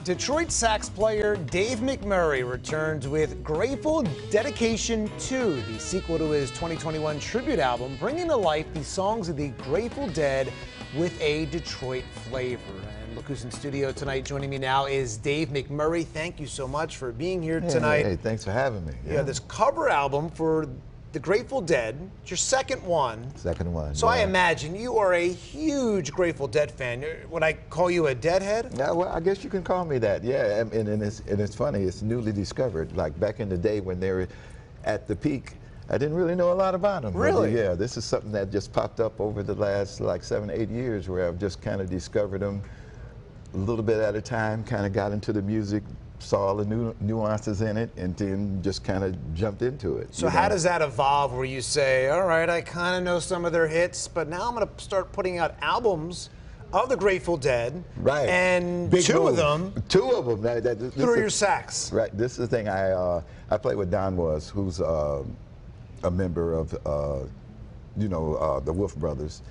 Detroit sax player Dave McMurray returns with Grateful Dedication 2, the sequel to his 2021 tribute album, bringing to life the songs of the Grateful Dead with a Detroit flavor. And look who's in studio tonight. Joining me now is Dave McMurray. Thank you so much for being here tonight. Hey, thanks for having me. Yeah, this cover album for the Grateful Dead. It's your second one. Second one. So I imagine you are a huge Grateful Dead fan. Would I call you a Deadhead? Yeah, well, I guess you can call me that. Yeah, and it's funny. It's newly discovered. Like back in the day when they were at the peak, I didn't really know a lot about them. Really? But yeah, this is something that just popped up over the last like 7, 8 years, where I've just kind of discovered them a little bit at a time. Kind of got into the music, saw all the new nuances in it, and then just kind of jumped into it. So how does that evolve where you say, all right, I kind of know some of their hits, but now I'm going to start putting out albums of the Grateful Dead, right? And Big two move. of them through your sax. Right. This is the thing. I played with Don Was, who's a member of the Wolf Brothers,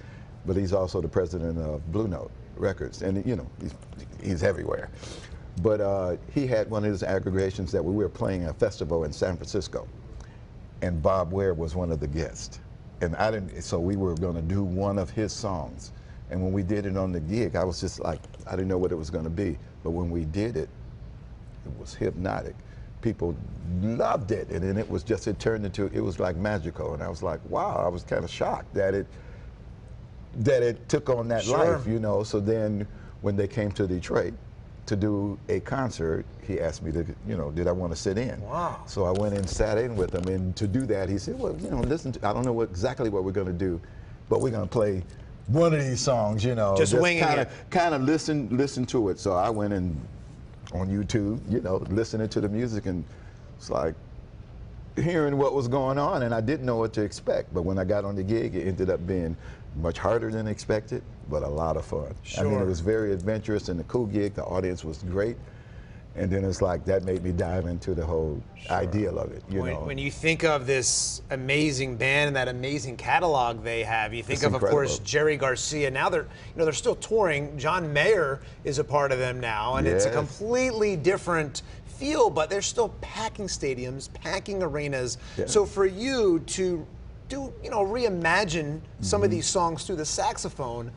but he's also the president of Blue Note Records, and he's everywhere. But he had one of his aggregations that we were playing a festival in San Francisco, and Bob Ware was one of the guests, and so we were going to do one of his songs, and when we did it on the gig, I was just like, I didn't know what it was going to be, but when we did it, it was hypnotic. People loved it, and then it was like magical, and I was like, wow, I was kind of shocked that it took on that life, So then when they came to Detroit to do a concert, he asked me to, did I want to sit in? Wow. So I went and sat in with him, and to do that, he said, well, listen, I don't know exactly what we're going to do, but we're going to play one of these songs, Just winging it. Kind of listen to it. So I went and on YouTube, listening to the music, and it's like hearing what was going on, and I didn't know what to expect. But when I got on the gig, it ended up being much harder than expected, but a lot of fun. Sure. I mean, it was very adventurous and a cool gig. The audience was great. And then it's like that made me dive into the whole ideal of it. When you think of this amazing band and that amazing catalog they have, you think of course, Jerry Garcia. Now they're still touring. John Mayer is a part of them now, and it's a completely different feel, but they're still packing stadiums, packing arenas. Yeah. So for you to reimagine some of these songs through the saxophone,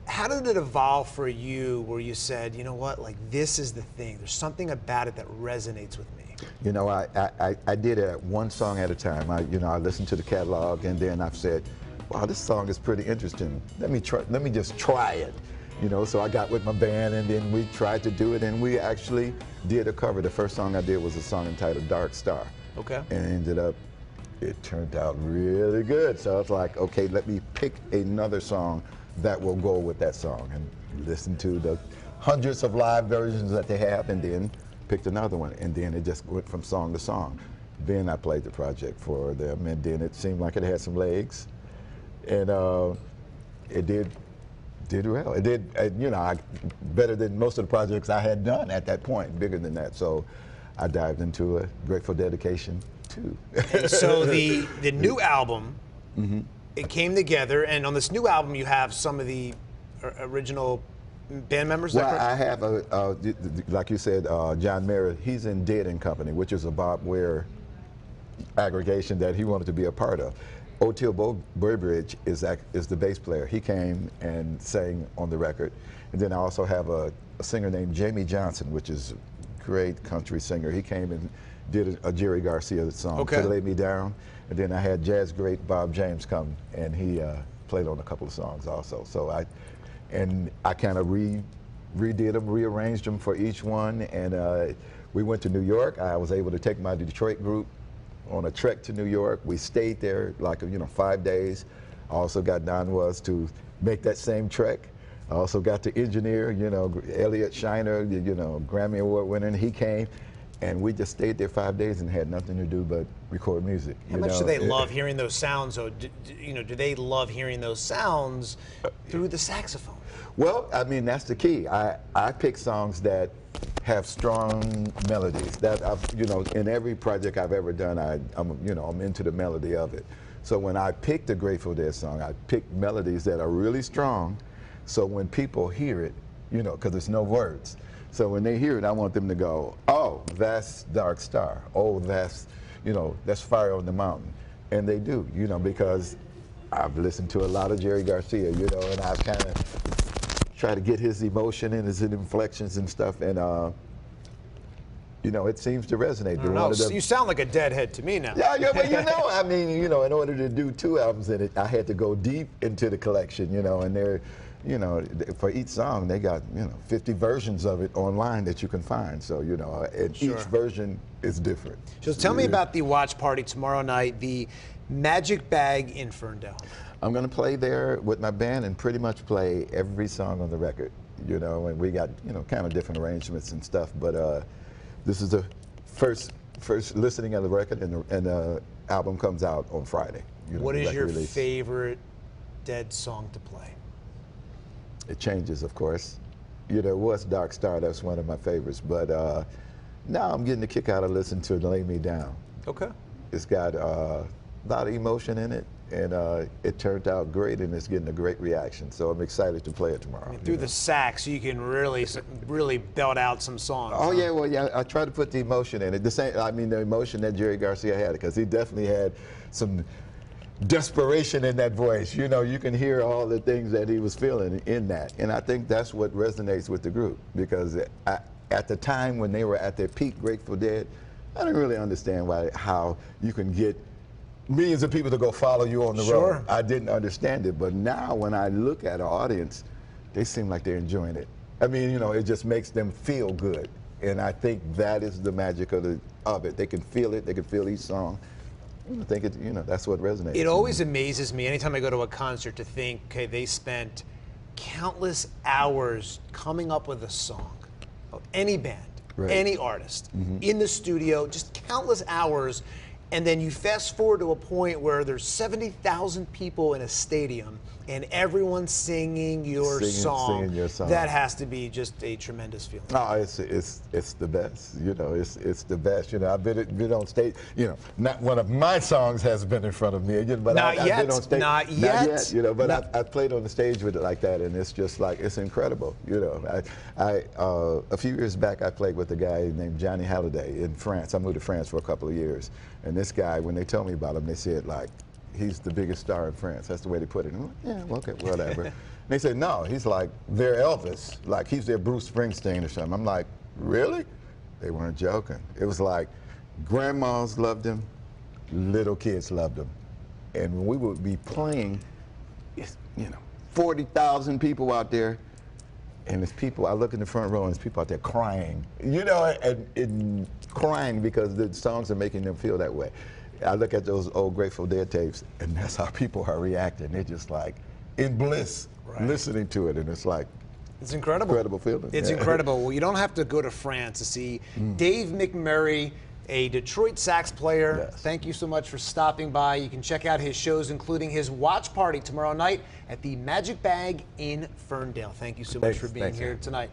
how did it evolve for you where you said, you know what, like this is the thing, there's something about it that resonates with me? I did it one song at a time. I listened to the catalog, and then I've said, wow, this song is pretty interesting. Let me just try it. So I got with my band, and then we tried to do it, and we actually did a cover. The first song I did was a song entitled Dark Star. Okay. And it turned out really good. So I was like, okay, let me pick another song that will go with that song, and listen to the hundreds of live versions that they have, and then picked another one, and then it just went from song to song. Then I played the project for them, and then it seemed like it had some legs, and it did well. It did, better than most of the projects I had done at that point, bigger than that. So I dived into a Grateful Dedication 2. And so the new album, it came together, and on this new album you have some of the original band members. Well, I have like you said, John Mayer. He's in Dead and Company, which is a Bob Ware aggregation that he wanted to be a part of. Oteil Burbridge is the bass player. He came and sang on the record, and then I also have a singer named Jamie Johnson, which is a great country singer. He came and did a Jerry Garcia song, To Lay Me Down. And then I had jazz great Bob James come, and he played on a couple of songs also. So I kind of redid them, rearranged them for each one, and we went to New York. I was able to take my Detroit group on a trek to New York. We stayed there like 5 days. I also got Don Was to make that same trek. I also got to engineer, Elliot Shiner, Grammy Award winner, and he came. And we just stayed there 5 days and had nothing to do but record music. How much do they love hearing those sounds, though? Do they love hearing those sounds through the saxophone? Well, I mean, that's the key. I pick songs that have strong melodies. That in every project I've ever done, I'm into the melody of it. So when I pick the Grateful Dead song, I pick melodies that are really strong. So when people hear it, because there's no words. So when they hear it, I want them to go, oh, that's Dark Star. Oh, that's, you know, that's Fire on the Mountain. And they do, you know, because I've listened to a lot of Jerry Garcia, you know, and I've kind of tried to get his emotion and his inflections and stuff. And, you know, it seems to resonate. You sound like a deadhead to me now. Yeah, but you know, I mean, you know, in order to do 2 albums in it, I had to go deep into the collection, you know, and they're, you know, for each song, they got, you know, 50 versions of it online that you can find. So, you know, and each version is different. So tell me about the watch party tomorrow night, the Magic Bag in Ferndale. I'm going to play there with my band and pretty much play every song on the record, you know, and we got, you know, kind of different arrangements and stuff, but this is the first listening of the record, and the album comes out on Friday. You know, what is your favorite Dead song to play? It changes, of course. You know, it was Dark Star, that's one of my favorites, but now I'm getting a kick out of listening to Lay Me Down. Okay. It's got a lot of emotion in it, and it turned out great, and it's getting a great reaction. So I'm excited to play it tomorrow. Through the sax, you can really belt out some songs. Oh, yeah, well, yeah, I try to put the emotion in it. The same, I mean, the emotion that Jerry Garcia had, because he definitely had some desperation in that voice. You know, you can hear all the things that he was feeling in that. And I think that's what resonates with the group, because at the time when they were at their peak, Grateful Dead, I didn't really understand how you can get millions of people to go follow you on the road. I didn't understand it, but now when I look at our audience, they seem like they're enjoying it. I mean, you know, it just makes them feel good. And I think that is the magic of it. They can feel it, they can feel each song. I think it, you know, that's what resonates. It always amazes me anytime I go to a concert to think, okay, they spent countless hours coming up with a song of any band, any artist, in the studio, just countless hours, and then you fast forward to a point where there's 70,000 people in a stadium and everyone's singing your song. That has to be just a tremendous feeling. Oh, it's the best. You know, it's the best. You know, I've been on stage. You know, not one of my songs has been in front of me, but I've been on stage. Not yet. You know, but I've played on the stage with it like that, and it's just like, it's incredible. You know, a few years back, I played with a guy named Johnny Halliday in France. I moved to France for a couple of years, and this guy, when they told me about him, they said, like, he's the biggest star in France. That's the way they put it. And I'm like, yeah, okay, whatever. And they said, no, he's like their Elvis. Like, he's their Bruce Springsteen or something. I'm like, really? They weren't joking. It was like, grandmas loved him, little kids loved him. And when we would be playing, it's, you know, 40,000 people out there, and there's people, I look in the front row and there's people out there crying, you know, and crying because the songs are making them feel that way. I look at those old Grateful Dead tapes, and that's how people are reacting. They're just like in bliss, listening to it, and it's like, it's incredible. Incredible feeling. It's incredible. Well, you don't have to go to France to see Dave McMurray, a Detroit sax player. Thank you so much for stopping by. You can check out his shows, including his watch party tomorrow night at the Magic Bag in Ferndale. Thank you so much for being here tonight.